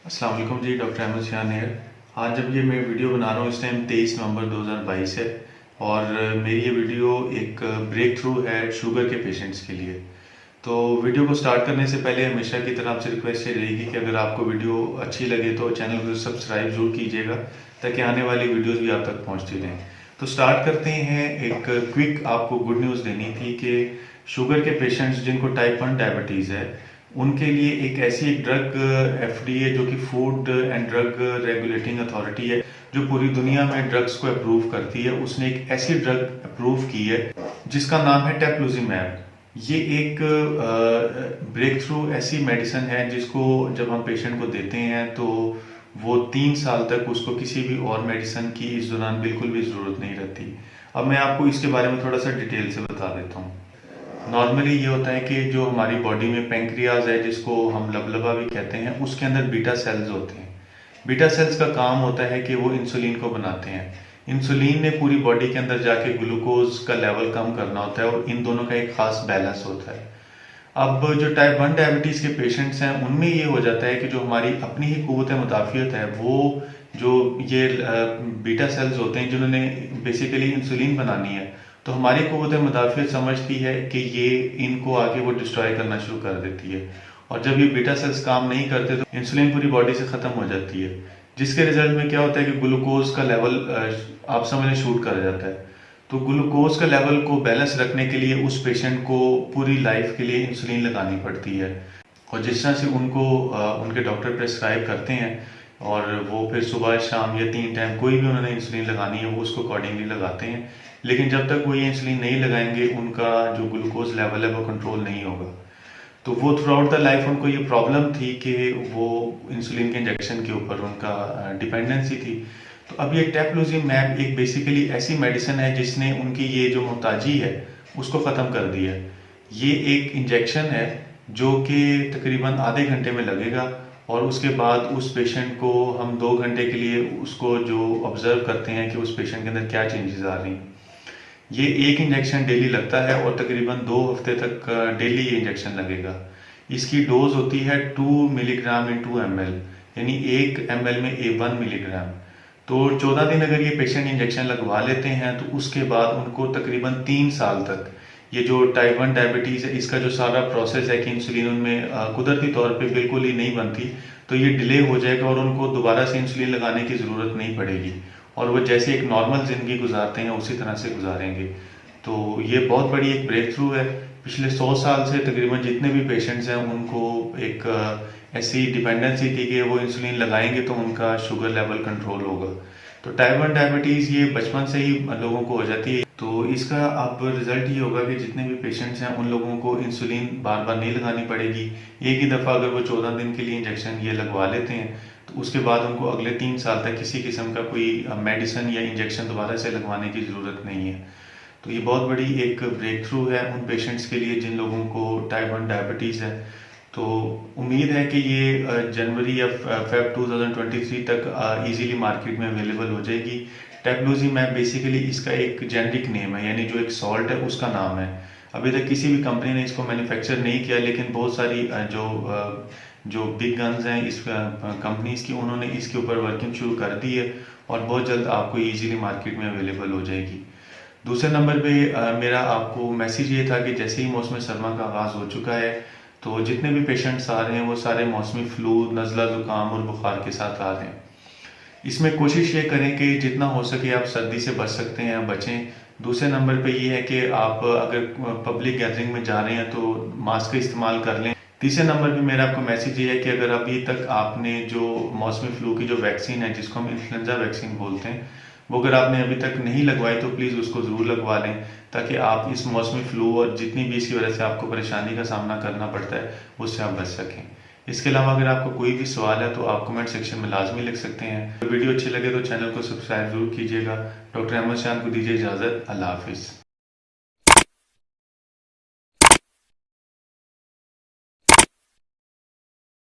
अस्सलाम वालेकुम जी, डॉक्टर अहमद शान है। आज जब ये मैं वीडियो बना रहा हूँ इस टाइम 23 नवंबर 2022 है और मेरी ये वीडियो एक ब्रेक थ्रू है शुगर के पेशेंट्स के लिए। तो वीडियो को स्टार्ट करने से पहले हमेशा की तरह आपसे रिक्वेस्ट ये रहेगी कि अगर आपको वीडियो अच्छी लगे तो चैनल को सब्सक्राइब जरूर कीजिएगा ताकि आने वाली वीडियोज़ भी आप तक पहुँचती रहें। तो स्टार्ट करते हैं। एक क्विक आपको गुड न्यूज़ देनी थी कि शुगर के पेशेंट्स जिनको टाइप 1 डायबिटीज़ है उनके लिए एक ड्रग एफडीए जो कि food and drug regulating authority है जो पूरी दुनिया में ड्रग्स को अप्रूव करती है, उसने एक ऐसी ड्रग अप्रूव की है जिसका नाम है टेप्लुजिमैब। ये एक ब्रेक थ्रू ऐसी मेडिसिन है जिसको जब हम पेशेंट को देते हैं तो वो 3 साल तक उसको किसी भी और मेडिसिन की इस दौरान बिल्कुल भी ज़रूरत नहीं रहती। अब मैं आपको इसके बारे में थोड़ा सा डिटेल से बता देता हूँ। नॉर्मली ये होता है कि जो हमारी बॉडी में पेंक्रियाज है जिसको हम लबलबा भी कहते हैं, उसके अंदर बीटा सेल्स होते हैं। बीटा सेल्स का काम होता है कि वो इंसुलिन को बनाते हैं। इंसुलिन ने पूरी बॉडी के अंदर जाके ग्लूकोज का लेवल कम करना होता है और इन दोनों का एक खास बैलेंस होता है। अब जो टाइप 1 डायबिटीज़ के पेशेंट्स हैं उनमें ये हो जाता है कि जो हमारी अपनी ही क़ुव्वत मुदाफ़ियत है वो जो ये बीटा सेल्स होते हैं जिन्होंने बेसिकली इंसुलिन बनानी है, तो हमारी क़ुव्वत मुदाफ़ियत समझती है कि ये इनको आगे वो डिस्ट्रॉय करना शुरू कर देती है और जब ये बीटा सेल्स काम नहीं करते तो इंसुलिन पूरी बॉडी से ख़त्म हो जाती है, जिसके रिजल्ट में क्या होता है कि ग्लूकोज का लेवल आप समझ शूट कर जाता है। तो ग्लूकोज का लेवल को बैलेंस रखने के लिए उस पेशेंट को पूरी लाइफ के लिए इंसुलिन लगानी पड़ती है और जिस तरह से उनको उनके डॉक्टर प्रेस्क्राइब करते हैं और वो फिर सुबह शाम या 3 टाइम कोई भी उन्होंने इंसुलिन लगानी है वो उसको अकॉर्डिंगली लगाते हैं। लेकिन जब तक वो ये इंसुलिन नहीं लगाएंगे उनका जो ग्लूकोज लेवल है वो कंट्रोल नहीं होगा। तो वो थ्रू आउट द लाइफ उनको ये प्रॉब्लम थी कि वो इंसुलिन के इंजेक्शन के ऊपर उनका डिपेंडेंसी थी। तो अब ये टेप्लुजिमैब एक बेसिकली ऐसी मेडिसिन है जिसने उनकी ये जो मोहताजी है उसको ख़त्म कर दिया है। ये एक इंजेक्शन है जो कि तकरीबन आधे घंटे में लगेगा और उसके बाद उस पेशेंट को हम 2 घंटे के लिए उसको जो ऑब्जर्व करते हैं कि उस पेशेंट के अंदर क्या चेंजेस आ रही हैं। ये एक इंजेक्शन डेली लगता है और तकरीबन 2 हफ्ते तक डेली ये इंजेक्शन लगेगा। इसकी डोज होती है 2 मिलीग्राम इन 2 ml, यानी 1 ml में 1 मिलीग्राम। तो 14 दिन अगर ये पेशेंट इंजेक्शन लगवा लेते हैं तो उसके बाद उनको तकरीबन 3 साल तक ये जो टाइप 1 डायबिटीज़ है इसका जो सारा प्रोसेस है कि इंसुलिन उनमें कुदरती तौर पे बिल्कुल ही नहीं बनती, तो ये डिले हो जाएगा और उनको दोबारा से इंसुलिन लगाने की ज़रूरत नहीं पड़ेगी और वो जैसे एक नॉर्मल ज़िंदगी गुजारते हैं उसी तरह से गुजारेंगे। तो ये बहुत बड़ी एक ब्रेक थ्रू है। पिछले 100 साल से तकरीबन जितने भी पेशेंट्स हैं उनको एक ऐसी डिपेंडेंसी थी कि वो इंसुलिन लगाएंगे तो उनका शुगर लेवल कंट्रोल होगा। तो टाइप 1 डायबिटीज़ ये बचपन से ही लोगों को हो जाती है। तो इसका अब रिजल्ट ये होगा कि जितने भी पेशेंट्स हैं उन लोगों को इंसुलिन बार बार नहीं लगानी पड़ेगी। एक ही दफ़ा अगर वो 14 दिन के लिए इंजेक्शन ये लगवा लेते हैं तो उसके बाद उनको अगले 3 साल तक किसी किस्म का कोई मेडिसिन या इंजेक्शन दोबारा से लगवाने की ज़रूरत नहीं है। तो ये बहुत बड़ी एक ब्रेक थ्रू है उन पेशेंट्स के लिए जिन लोगों को टाइप 1 डायबिटीज़ है। तो उम्मीद है कि ये जनवरी या फेब 2023 तक इजीली मार्केट में अवेलेबल हो जाएगी। टेप्लुजिमैब बेसिकली इसका एक जेनेरिक नेम है, यानी जो एक सॉल्ट है उसका नाम है। अभी तक किसी भी कंपनी ने इसको मैन्युफैक्चर नहीं किया, लेकिन बहुत सारी जो बिग गन्स हैं इस कंपनीज की उन्होंने इसके ऊपर वर्किंग शुरू कर दी है और बहुत जल्द आपको इजीली मार्केट में अवेलेबल हो जाएगी। दूसरे नंबर पे मेरा आपको मैसेज ये था कि जैसे ही मौसम सरमा का आगाज़ हो चुका है तो जितने भी पेशेंट्स आ रहे हैं वो सारे मौसमी फ्लू, नज़ला ज़ुकाम और बुखार के साथ आ रहे हैं। इसमें कोशिश ये करें कि जितना हो सके आप सर्दी से बच सकते हैं बचें। दूसरे नंबर पे ये है कि आप अगर पब्लिक गैदरिंग में जा रहे हैं तो मास्क का इस्तेमाल कर लें। तीसरे नंबर पे मेरा आपको मैसेज ये है कि अगर अभी तक आपने जो मौसमी फ्लू की जो वैक्सीन है जिसको हम इन्फ्लुएंजा वैक्सीन बोलते हैं वो अगर आपने अभी तक नहीं लगवाई तो प्लीज़ उसको ज़रूर लगवा लें ताकि आप इस मौसमी फ्लू और जितनी भी इसकी वजह से आपको परेशानी का सामना करना पड़ता है उससे आप बच सकें। इसके अलावा अगर आपको कोई भी सवाल है तो आप कमेंट सेक्शन में लाजमी लिख सकते हैं। वीडियो अच्छी लगे तो चैनल को सब्सक्राइब जरूर कीजिएगा। डॉक्टर अहमद शान को दीजिए इजाज़त। अल्लाह हाफिज़।